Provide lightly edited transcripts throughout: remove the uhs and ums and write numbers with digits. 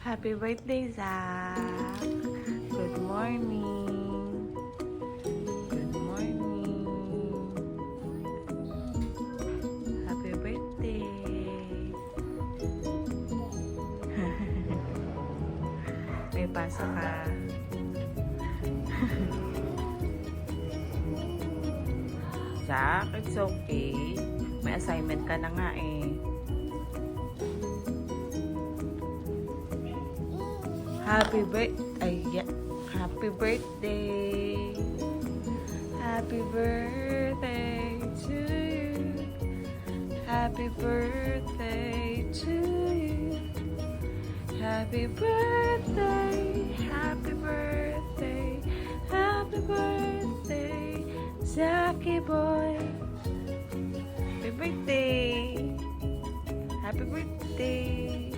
Happy birthday, Zach! Good morning! Good morning! Happy birthday! May pasok ka. Zach, it's okay. May assignment ka na nga eh. Happy birthday. Happy birthday. Happy birthday to you. Happy birthday to you. Happy birthday. Happy birthday. Happy birthday. Zachy boy. Happy birthday. Happy birthday.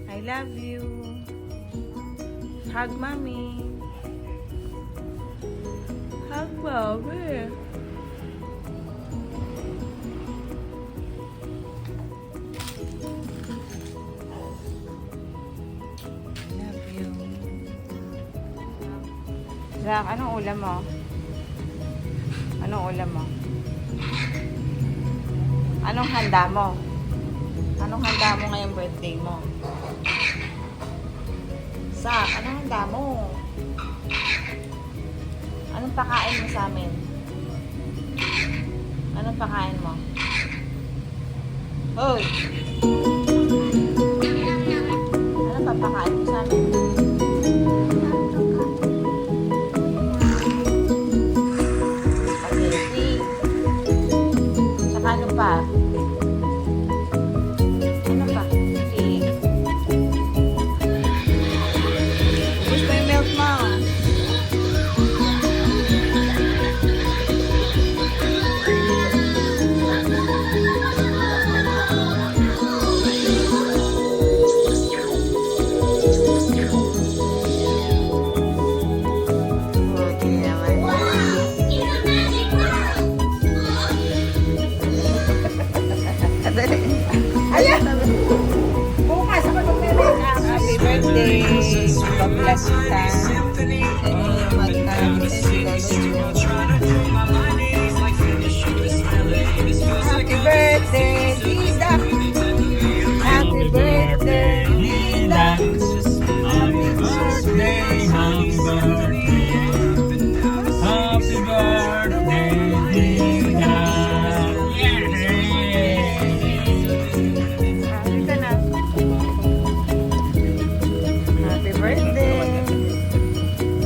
I love you. Hug mommy. Hug mommy. I love you. Zach, anong ulam mo? Anong ulam mo? Anong handa mo? Anong handa mo ngayong birthday mo? Zach, anong handa mo? Anong pakain mo sa amin? Anong pakain mo? Hoy! Anong papakain mo sa amin? Spaghetti. Saka ano pa? Ano pa? Cake. Gusto yung milk mo? Ayan! Bukas ako nung happy birthday! God-bless kita. Happy birthday, Lisa! Happy birthday, Lisa! Happy birthday, happy birthday, happy birthday, Dina. Happy ka na. Happy birthday!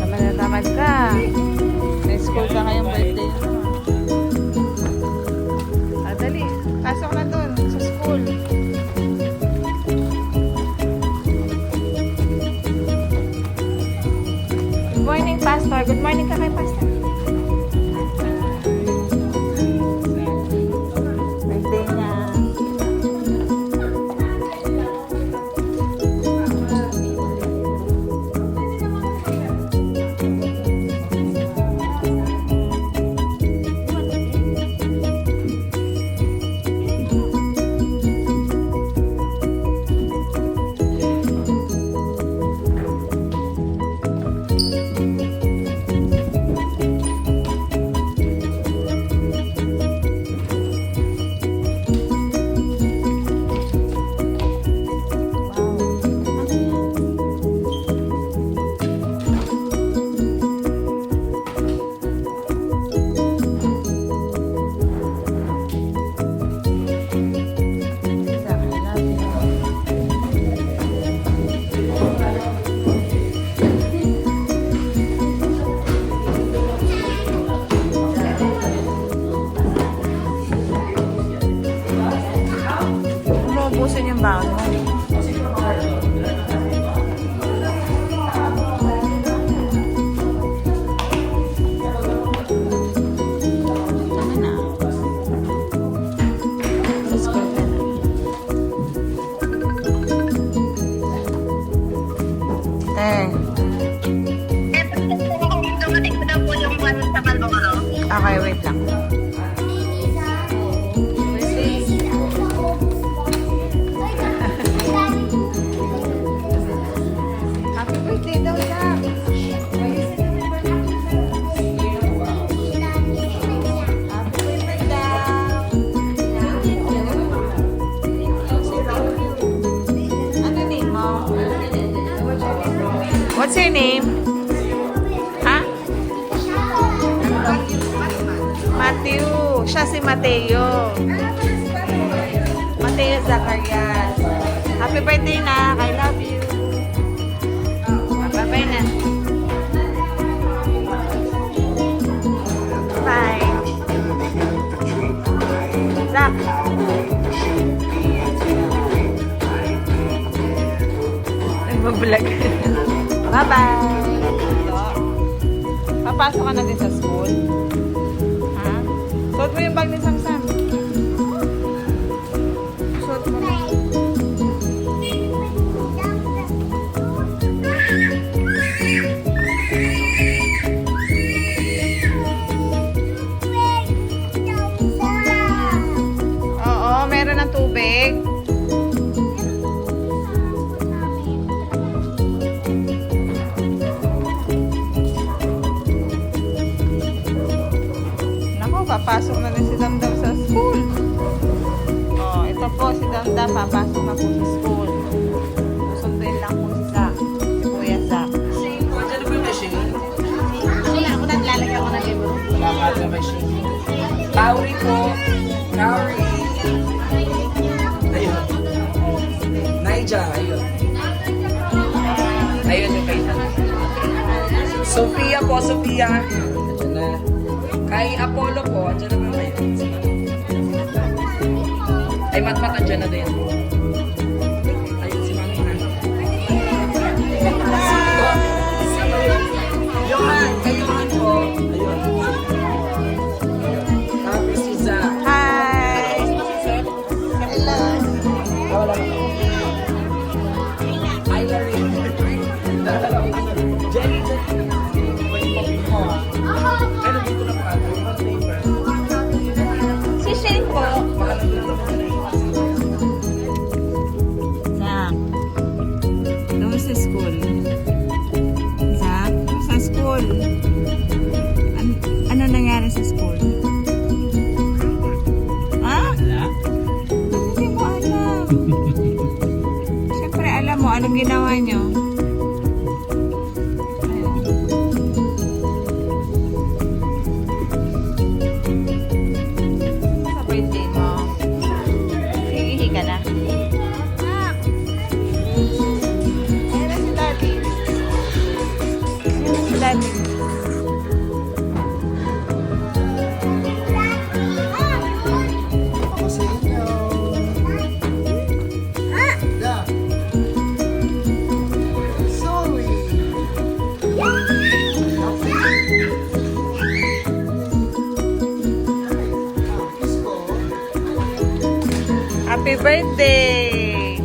Tamad na tamad ka. May school ka ngayong birthday. Dali. Pasok na dun sa school. Good morning, Pastor. Good morning ka kay Pastor. Birthday niya. Umuubusin yung baon mo. Tama na. Sa school ka na. Dumating ko na po yung one sa Malboro. Okay, wait lang. What's your name? Ha? Matthew. Siya si Mateo. Mateo Zacarias. Happy birthday na. I love you. Bye-bye na. Bye. Zach. Nagbablog. Bye-bye. Papasok ka na din sa school? Ha? Suot mo yung bag ni Samsam. Suot mo na. Oo, meron ng tubig. Papasok na din si Damdam sa school. Oh, ito po si Damdam, papasok na po sa school. Susunduin lang po si Zach, si Kuya Zach. Ano ba yung machine? Ako na, lalagyan ko na libro. Salamat sa machine. Kauri po. Kauri. Ayun. Naija, ayun. Ayun yung kayo. Sophia po, Sophia. Diyan na. Kay Apollo po, andyan na ba kayo? Ay, Matmat, andyan na din. Ayun, si Mami na. Johan, kayo man po. Ayun. Tapos si Zach. Hi! Hello! Wala na. Hi, Larry. Jenny, Si Shane po. Zach. Kamusta school? Zach, sa school? Ano nangyari sa school? Ha? Hindi mo alam. Siyempre alam mo, anong ginawa niyo? Sa birthday mo. Hihihi ka na. Ayan na si Daddy. Ayan na si Daddy. Happy birthday!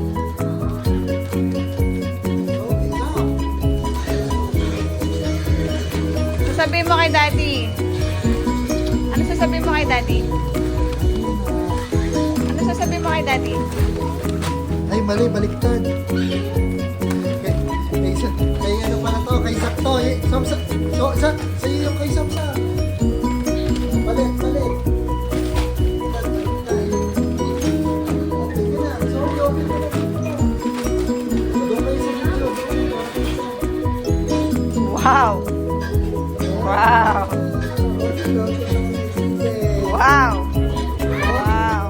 Sasabihin mo kay Daddy. Ano sasabihin mo kay Daddy? Ano sasabihin mo kay Daddy? Ay, mali, baliktad. Kay ano pala to? Kay Zach to. Samsa. So, Zach, sa'yo yung kay Samsa. Balik, balik. Wow! Wow! Wow! Wow!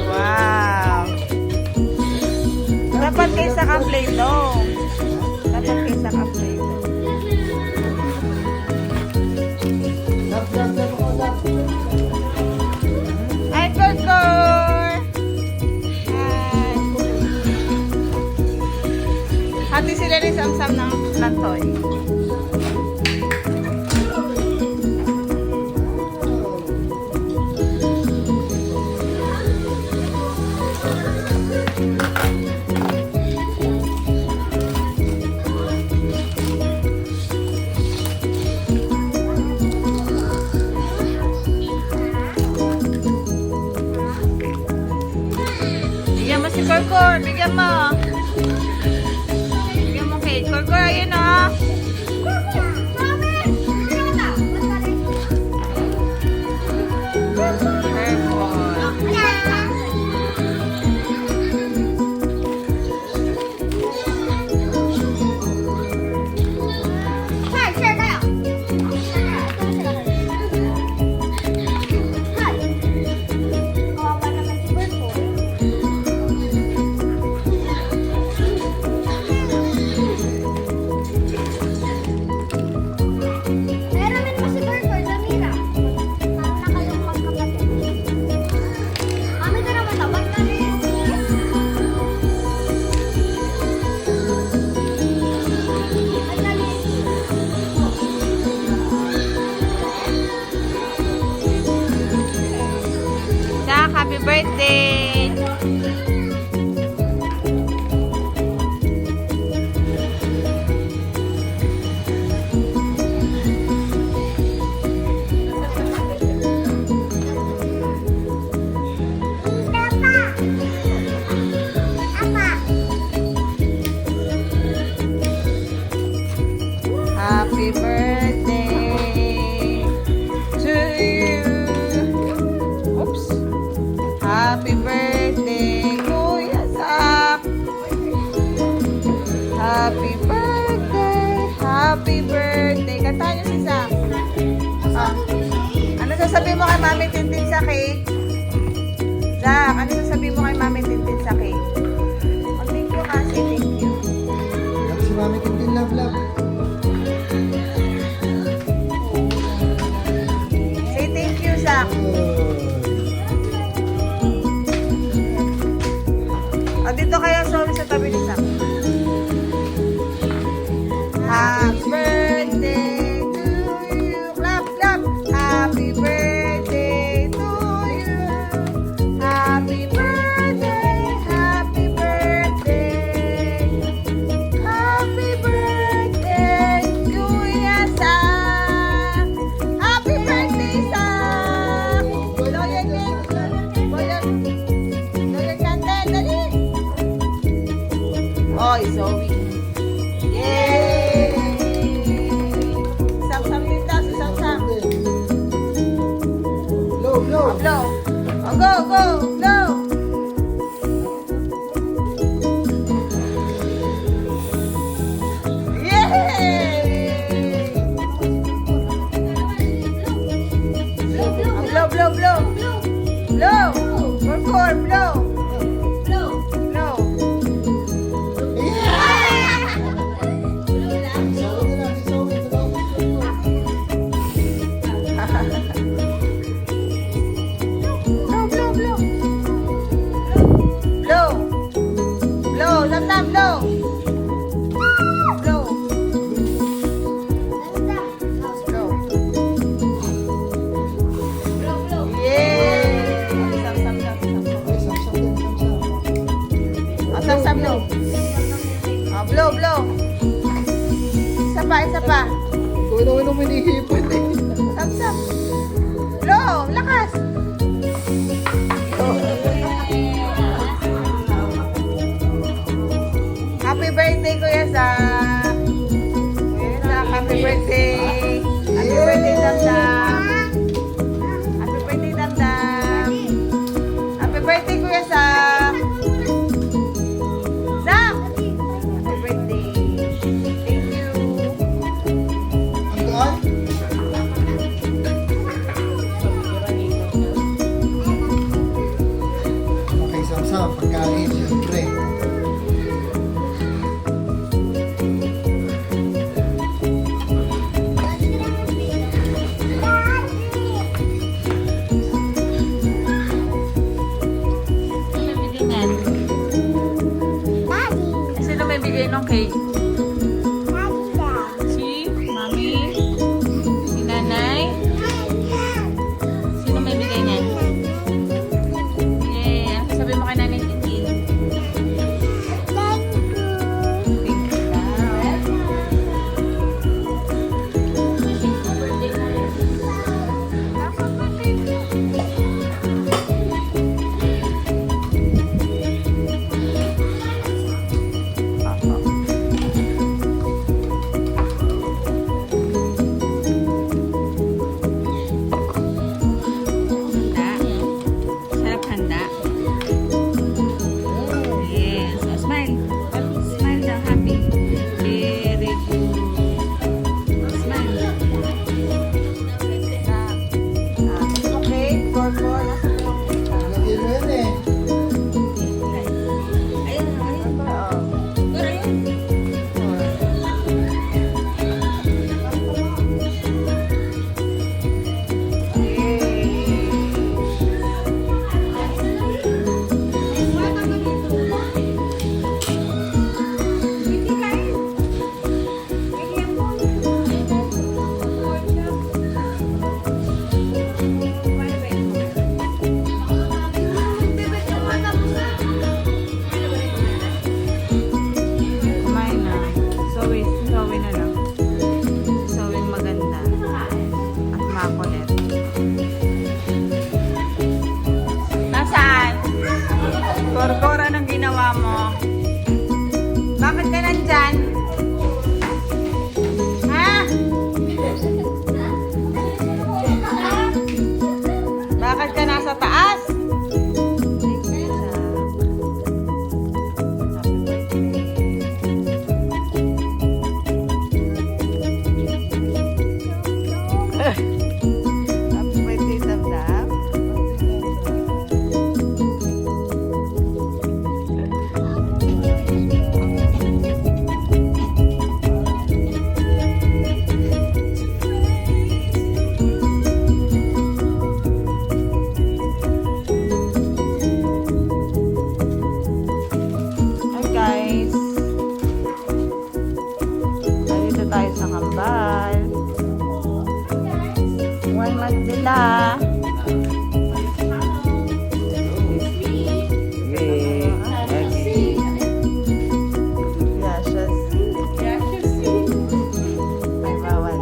Wow! Dapat kayo sa kaplito. Dapat kayo sa kaplito. Hi, Kurkur! Hi! Hati sila ni Samsam ng toy. Bigyan mo si Kurkur. Bigyan mo. Bigyan mo kay Kurkur. Ayun o. Happy birthday to you. Oops. Happy birthday, Kuya Zach. Happy birthday. Happy birthday. Kantahan niyo si Zach. Ah. Ano sasabihin mo kay Mami Tintin sa cake? Zach, ano sasabihin mo kay Mami Tintin sa cake? Oh, thank you kasi, thank you. Love si Mami Tintin, love, love. Say thank you, Zach. O, dito kayo, sorry sa tabi ni Zach. Happy birthday to you. Clap, clap. Happy birthday to you. Happy birthday. Happy birthday. Happy birthday, Kuya Zach. Happy birthday, Zach. Loyan yan. Loyan kanten. Dali. Oy, Zoe. Yay! Sam-sam din daw, si Sam-sam. Blow, blow. Blow. Oh, go, go, blow. Yay! Blow, blow, blow. Blow. Four, blow. Blow. Blow, blow, blow. Blow. Blow, Sam-sam, blow. Blow. Blow. Yay! Sam-sam, Sam-sam. Ay, samsam din, samsam. Oh, Sam-sam, blow. Oh, blow, blow. Isa pa, isa pa. Ikaw naman ang minihipon eh. Sam-sam. Blow, lakas. Happy birthday, Kuya Zach. Kuya Zach, happy birthday. Happy birthday, Dam-Dam. Happy birthday, Dam-Dam. Happy birthday, Kuya Zach. Zach! Happy birthday. Thank you. Ang gaan? Okay, samsam. Pagkain, siyempre. Sino may bigay ng cake? Si Mami? Si Nanay? Sino may bigay niyan? Yay! Ano sabi mo kay Nanay Tintin? Thank you daw. Sarap handa. Yes. Oh, smile. Smile daw. Happy. Very good. Smile. Okay. Four. Lagyan mo yan eh. Kumain na. Zoe na lang. Zoe maganda. At makulit. Nasaan? Korkora ng ginawa mo. Bakit ka nandyan? Ha? May bawal.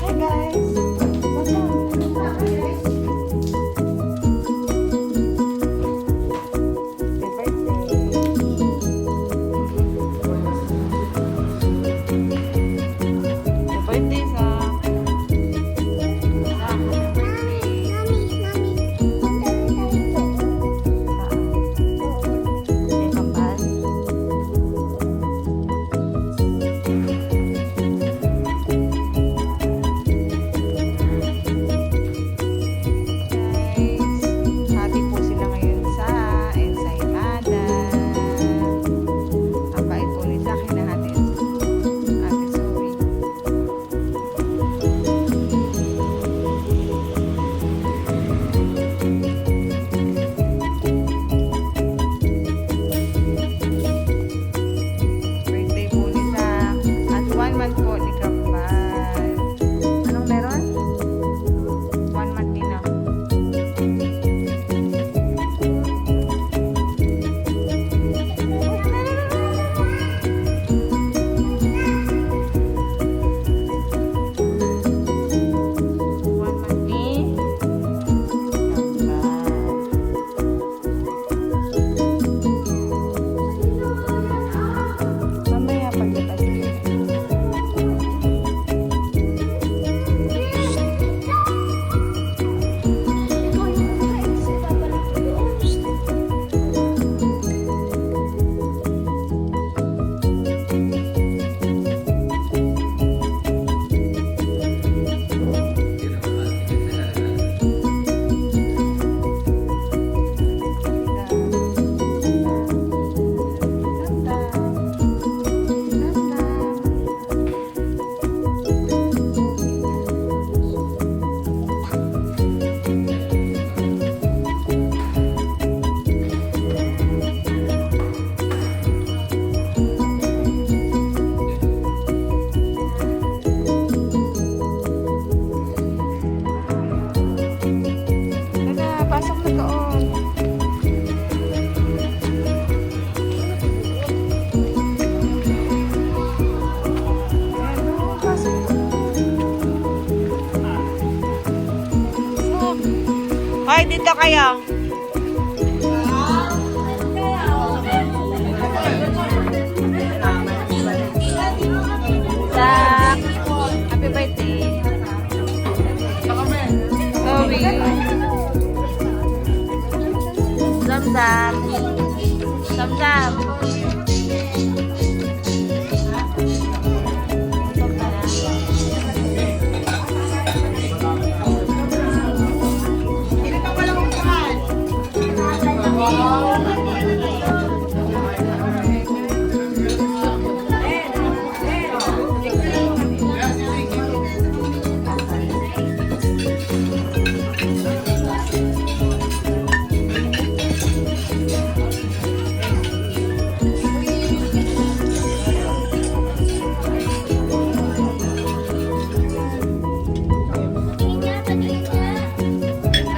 Hi guys! Happy birthday, Zach. May kampal. Guys, happy po sila ngayon sa Ensaymada. Ang bait po ni Zach, hinahati Ate Zoe. Birthday po ni Zach. At 1 month po ni Kambal. Anong meron? 1 month din na. Mamaya pagdatas. Tara, pasok na doon. Ayan, pasok na. Hoy, dito kayo. Zach, happy birthday. Zoe. Zam-zam. Zam-zam.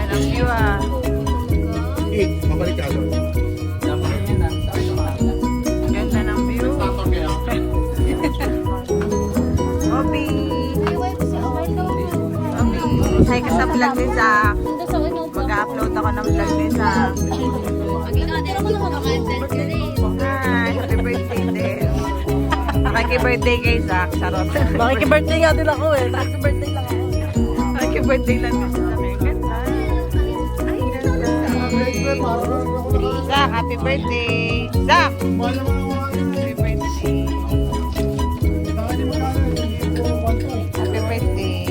Anong view ah. Mabalik ka doon. Ganda ng view. Obi. Obi. Hi ka sa vlog ni Zach. Mag-upload ako ng vlog ni Zach. Hi, happy birthday din. Makiki-birthday kay Zach. Charot. Makiki-birthday nga din ako eh. Makiki-birthday lang ako. Makiki-birthday lang din sa amin. Ganda. Ay, ganda. Zach, happy birthday. Zach! Happy birthday. Happy birthday.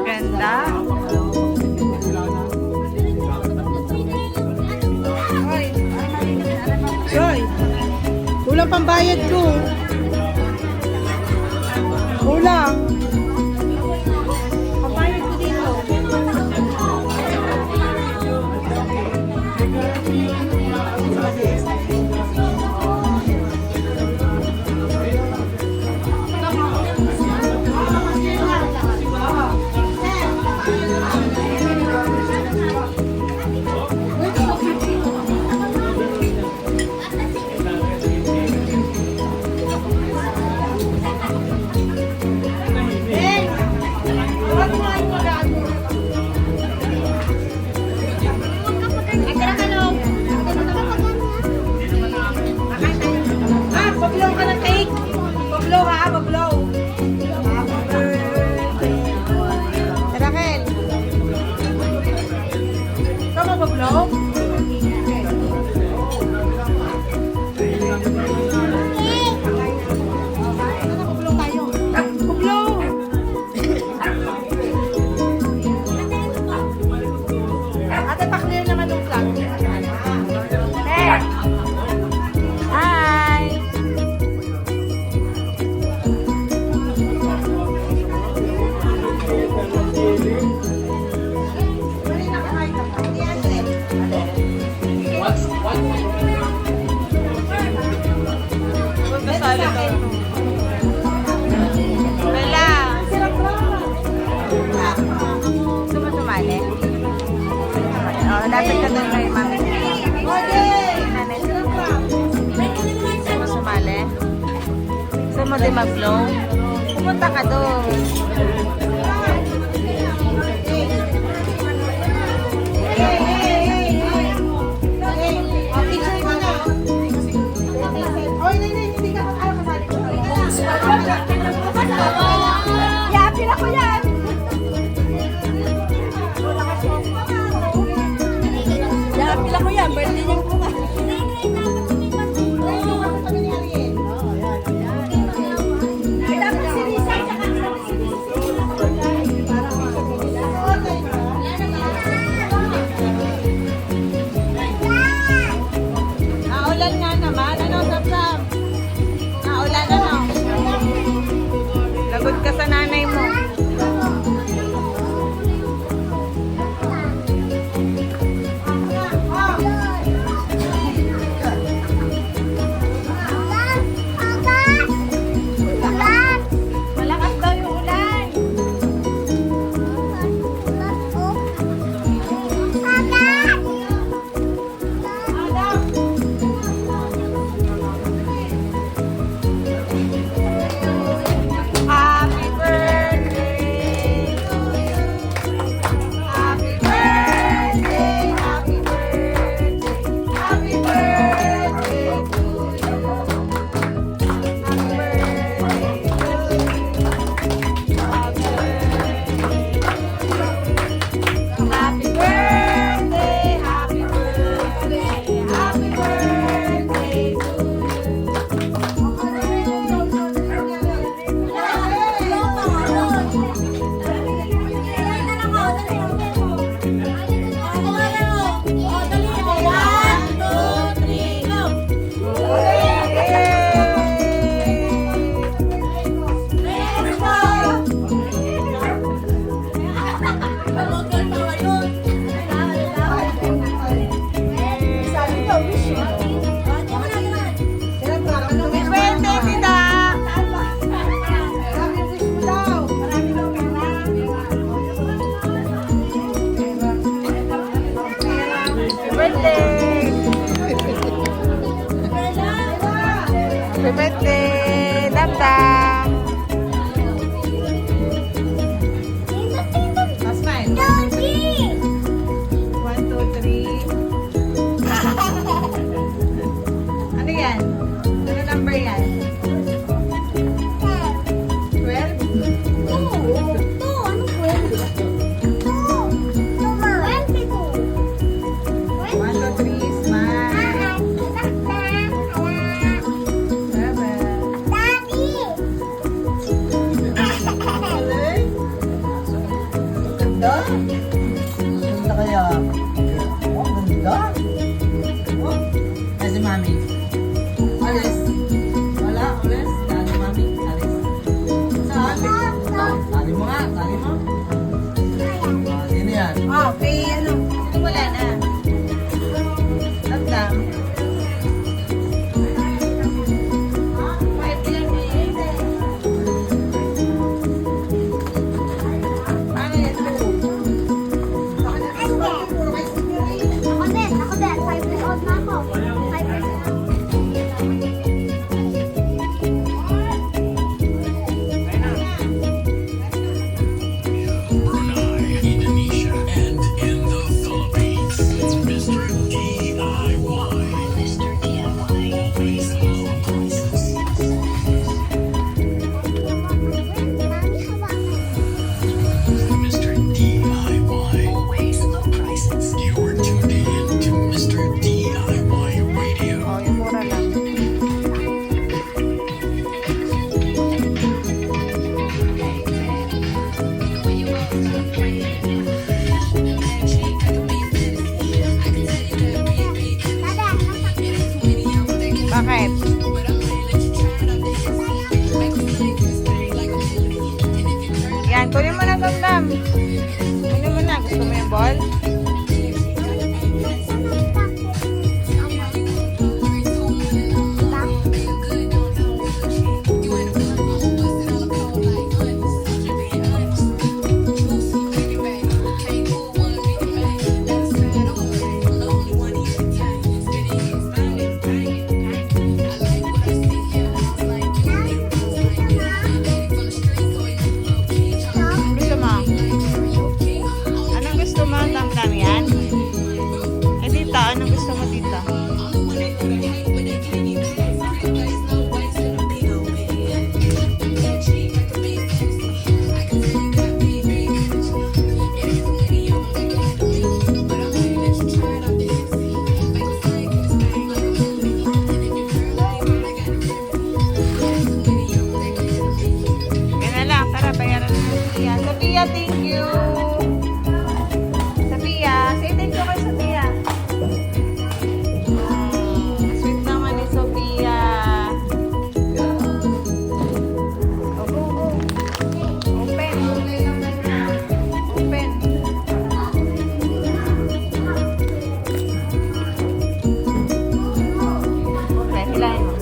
Ganda. Joy, kulang pambayad ko. lang. Papayag ko dito. Ah, pablow ka ng cake. Pablow ha, pablow. Raquel. Ikaw ba pablow? Pablow tayo. Pablow. Ate, pa-clear naman yung vlog. Hey! Hi! Kasali ka. Wala. Gusto mo sumali? Oh, lapit ka doon kay mami. Nanay. Gusto mo sumali? Gusto mo din mag-flow? Pumunta ka doon. Yapin ako yan! Yapin ako yan, birthday niya po nga. Naulan nga naman. Ano, Sam-Sam? Naulan ano? Lagot ka sa nanay mo. Malakas daw yung ulan. Happy birthday to you. Happy birthday, happy birthday, happy birthday to you. Happy birthday, happy birthday, happy birthday to you. Happy birthday, Dam-Dam! Smile. 1, 2, 3. Ano yan? Ano number yan? 12? 1, 2, 3, smile. 7. Oh, yung mura lang. Bakit? Yan, kunin mo na, Damdam. Kunin mo na. Gusto mo yung ball? Gusto mo? Anong gusto mo, Damdam, yan? Eh, dito, anong gusto mo dito? Yan na lang, tara, bayaran na ng Sophia. Sophia, thank you! Sophia, say thank you kay Sophia. Sweet naman ni Sophia. Oh, go, go. Open. Open. Okay, hilahin mo.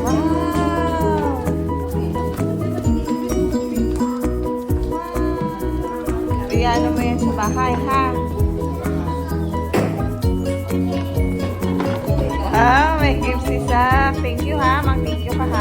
Wow! Regalo mo yan sa bahay, ha? Ah, may gift si Zach. Thank you, ha? Mag-thank you ka, ha?